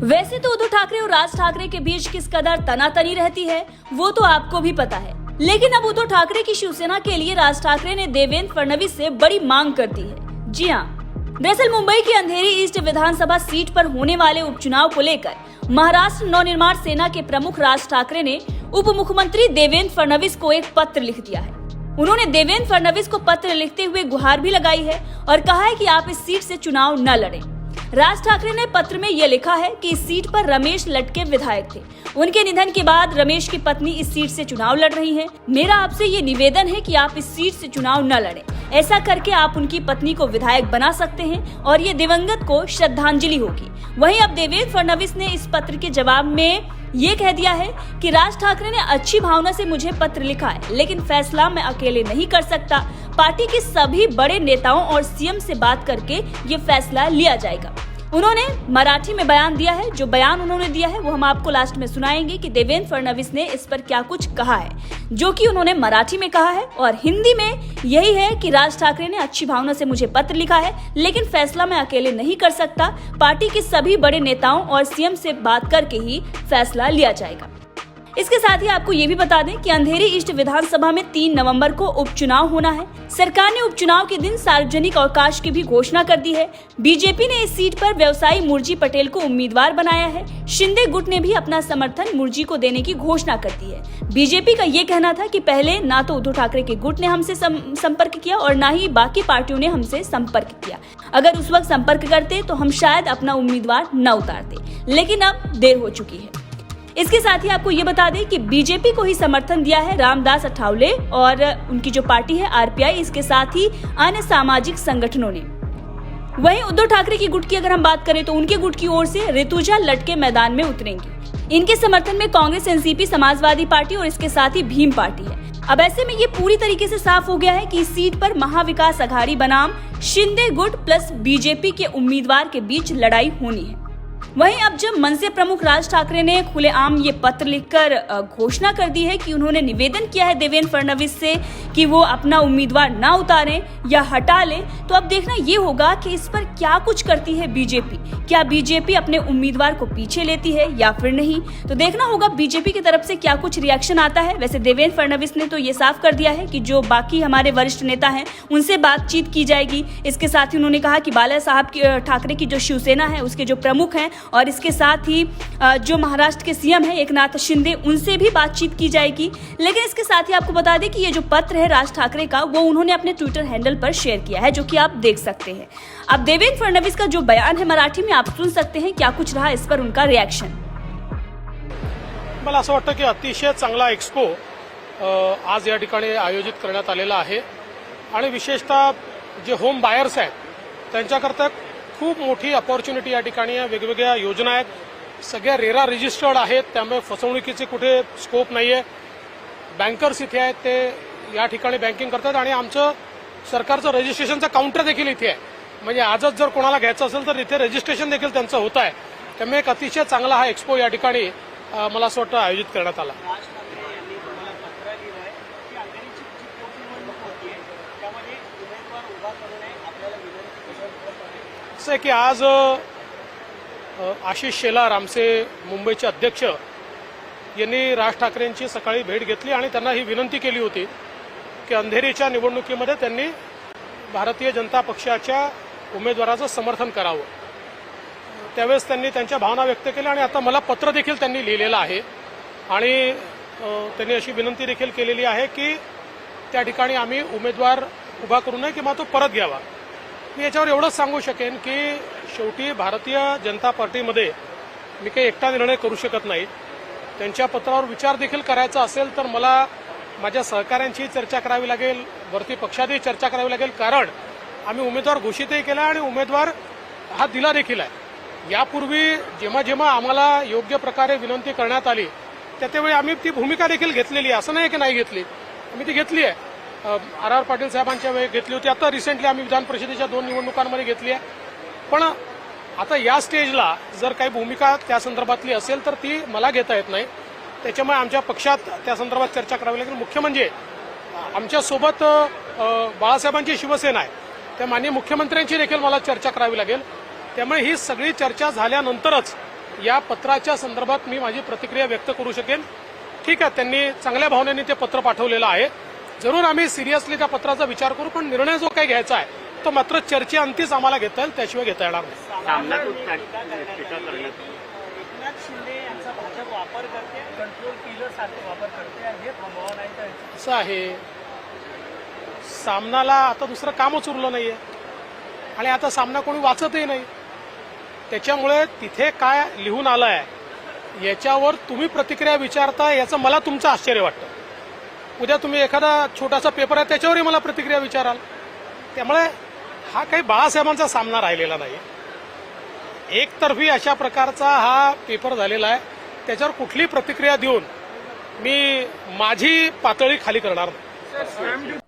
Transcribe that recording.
वैसे तो उद्धव ठाकरे और राज ठाकरे के बीच किस कदर तनातनी रहती है वो तो आपको भी पता है, लेकिन अब उद्धव ठाकरे की शिवसेना के लिए राज ठाकरे ने देवेंद्र फडणवीस से बड़ी मांग कर दी है। जी हाँ, दरअसल मुंबई की अंधेरी ईस्ट विधानसभा सीट पर होने वाले उपचुनाव को लेकर महाराष्ट्र नवनिर्माण सेना के प्रमुख राज ठाकरे ने उप मुख्यमंत्री देवेंद्र फडणवीस को एक पत्र लिख दिया है। उन्होंने देवेंद्र फडणवीस को पत्र लिखते हुए गुहार भी लगाई है और कहा है कि आप इस सीट से चुनाव न लड़ें। राज ठाकरे ने पत्र में यह लिखा है कि इस सीट पर रमेश लटके विधायक थे। उनके निधन के बाद रमेश की पत्नी इस सीट से चुनाव लड़ रही हैं। मेरा आपसे ये निवेदन है कि आप इस सीट से चुनाव न लड़ें। ऐसा करके आप उनकी पत्नी को विधायक बना सकते हैं और ये दिवंगत को श्रद्धांजलि होगी। वहीं अब देवेंद्र फडणवीस ने इस पत्र के जवाब में ये कह दिया है कि राज ठाकरे ने अच्छी भावना से मुझे पत्र लिखा है, लेकिन फैसला मैं अकेले नहीं कर सकता। पार्टी के सभी बड़े नेताओं और सीएम से बात करके ये फैसला लिया जाएगा। उन्होंने मराठी में बयान दिया है। जो बयान उन्होंने दिया है वो हम आपको लास्ट में सुनाएंगे कि देवेंद्र फडणवीस ने इस पर क्या कुछ कहा है, जो कि उन्होंने मराठी में कहा है। और हिंदी में यही है कि राज ठाकरे ने अच्छी भावना से मुझे पत्र लिखा है, लेकिन फैसला मैं अकेले नहीं कर सकता। पार्टी के सभी बड़े नेताओं और सीएम से बात करके ही फैसला लिया जाएगा। इसके साथ ही आपको ये भी बता दें कि अंधेरी ईस्ट विधानसभा में 3 नवंबर को उपचुनाव होना है। सरकार ने उपचुनाव के दिन सार्वजनिक अवकाश की भी घोषणा कर दी है। बीजेपी ने इस सीट पर व्यवसायी मुर्जी पटेल को उम्मीदवार बनाया है। शिंदे गुट ने भी अपना समर्थन मुर्जी को देने की घोषणा कर दी है। बीजेपी का ये कहना था कि पहले ना तो उद्धव ठाकरे के गुट ने हमसे संपर्क किया और ना ही बाकी पार्टियों ने हमसे संपर्क किया। अगर उस वक्त संपर्क करते तो हम शायद अपना उम्मीदवार न उतारते, लेकिन अब देर हो चुकी है। इसके साथ ही आपको ये बता दें कि बीजेपी को ही समर्थन दिया है रामदास अठावले और उनकी जो पार्टी है आरपीआई, इसके साथ ही अन्य सामाजिक संगठनों ने। वहीं उद्धव ठाकरे की गुट की अगर हम बात करें तो उनके गुट की ओर से ऋतुजा लटके मैदान में उतरेंगी। इनके समर्थन में कांग्रेस, एनसीपी, समाजवादी पार्टी और इसके साथ ही भीम पार्टी है। अब ऐसे में ये पूरी तरीके से साफ हो गया है कि इस सीट पर महाविकास अघाड़ी बनाम शिंदे गुट प्लस बीजेपी के उम्मीदवार के बीच लड़ाई होनी है। वहीं अब जब मनसे प्रमुख राज ठाकरे ने खुलेआम ये पत्र लिखकर घोषणा कर दी है कि उन्होंने निवेदन किया है देवेंद्र फडणवीस से कि वो अपना उम्मीदवार ना उतारें या हटा लें, तो अब देखना ये होगा कि इस पर क्या कुछ करती है बीजेपी। क्या बीजेपी अपने उम्मीदवार को पीछे लेती है या फिर नहीं, तो देखना होगा बीजेपी की तरफ से क्या कुछ रिएक्शन आता है। वैसे देवेंद्र फडणवीस ने तो ये साफ कर दिया है कि जो बाकी हमारे वरिष्ठ नेता हैं उनसे बातचीत की जाएगी। इसके साथ ही उन्होंने कहा कि बाला साहब ठाकरे की जो शिवसेना है उसके जो प्रमुख हैं और इसके साथ ही जो महाराष्ट्र के सीएम है एकनाथ शिंदे, उनसे भी बातचीत की जाएगी। लेकिन इसके साथ ही आपको बता दें कि ये जो पत्र है राज ठाकरे का वो उन्होंने अपने ट्विटर हैंडल पर शेयर किया है, जो कि आप देख सकते हैं। अब देवेंद्र फडणवीस का जो बयान है मराठी में आप सुन सकते हैं क्या कुछ रहा इस पर उनका रिएक्शन। मला असं वाटतं की अतिशय चांगला एक्सपो आज या ठिकाणी आयोजित करण्यात आलेला आहे आणि विशेषतः जे होम बायर्स आहेत त्यांच्याकरता खूप मोठी अपॉर्च्युनिटी या ठिकाणी आहे। वेगवेगळ्या योजना आहेत, सगळ्या रेरा रजिस्टर्ड आहेत, त्यामुळे फसवणुकीचे कुठे स्कोप नाहीये। बँकर्स इथे आहेत, ते या ठिकाणी बँकिंग करतात आणि आमचं सरकारचं रजिस्ट्रेशनचं काउंटर देखील इथे आहे। म्हणजे आजच जर कोणाला घ्यायचं असेल तर इथे रजिस्ट्रेशन देखील त्यांचं होत आहे। त्यामुळे एक अतिशय चांगला हा एक्सपो या ठिकाणी मला असं वाटतं आयोजित करण्यात आला। असं आहे की आज आशिष शेलार आमचे मुंबईचे अध्यक्ष यांनी राज ठाकरेंची सकाळी भेट घेतली आणि त्यांना ही विनंती केली होती की अंधेरीच्या निवडणुकीमध्ये त्यांनी भारतीय जनता पक्षाच्या उमेदवाराचं समर्थन करावं। त्यावेळेस त्यांनी त्यांच्या भावना व्यक्त केल्या आणि आता मला पत्र देखील त्यांनी लिहिलेलं आहे आणि त्यांनी अशी विनंती देखील केलेली आहे की त्या ठिकाणी आम्ही उमेदवार उभा करू नये किंवा तो परत घ्यावा। मी याच्यावर एवढंच सांगू शकेन की शेवटी भारतीय जनता पार्टीमध्ये मी काही एकटा निर्णय करू शकत नाही। त्यांच्या पत्रावर विचार देखील करायचा असेल तर मला माझ्या सहकाऱ्यांची चर्चा करावी लागेल, वरती पक्षातही चर्चा करावी लागेल, कारण आम्ही उमेदवार घोषितही केला आणि उमेदवार हा दिला देखील आहे। यापूर्वी जेव्हा जेव्हा आम्हाला योग्य प्रकारे विनंती करण्यात आली त्यावेळी आम्ही ती भूमिका देखील घेतलेली आहे, असं नाही की नाही घेतली, आम्ही ती घेतली आहे। आर पाटील साहेबांच्या वेळी घेतली होती, आता रिसेंटली आम्ही विधान परिषदेच्या 2 निवडणुकांमध्ये घेतली आहे। पण आता या स्टेजला जर काही भूमिका त्या संदर्भातली असेल तर ती मला घेता येत नाही। त्याच्यामुळे आमच्या पक्षात त्या संदर्भात चर्चा करावी लागेल। मुख्य म्हणजे आमच्यासोबत बाळासाहेबांची शिवसेना आहे, त्या माननीय मुख्यमंत्र्यांची देखील मला चर्चा करावी लागेल। त्यामुळे ही सगळी चर्चा झाल्यानंतरच या पत्राच्या संदर्भात मी माझी प्रतिक्रिया व्यक्त करू शकेन. ठीक आहे, त्यांनी चांगल्या भावनेने ते पत्र पाठवलेलं आहे. जरूर आम्ही सिरियसली त्या पत्राचा विचार करू, पण निर्णय जो काही घ्यायचा आहे तो मात्र चर्चेअंतीच आम्हाला घेता येईल, त्याशिवाय घेता येणार नाही. एकनाथ शिंदे यांचा भाजप वापर करते, कंट्रोल किलर सारखं वापर करते आणि हे थांबवा नाही तर असं आहे, सामनाला आता दुसरं कामच उरलं नाहीये आणि आता सामना कोणी वाचतही नाही. त्याच्यामुळे तिथे काय लिहून आलं आहे याच्यावर तुम्ही प्रतिक्रिया विचारता, याचं मला तुमचं आश्चर्य वाटतं. उद्या तुम्ही एखादा छोटासा पेपर आहे त्याच्यावरही मला प्रतिक्रिया विचाराल. त्यामुळे हा काही बाळासाहेबांचा सामना राहिलेला नाही. एकतर्फी अशा प्रकारचा हा पेपर झालेला आहे, त्याच्यावर कुठली प्रतिक्रिया देऊन मी माझी पातळी खाली करणार नाही.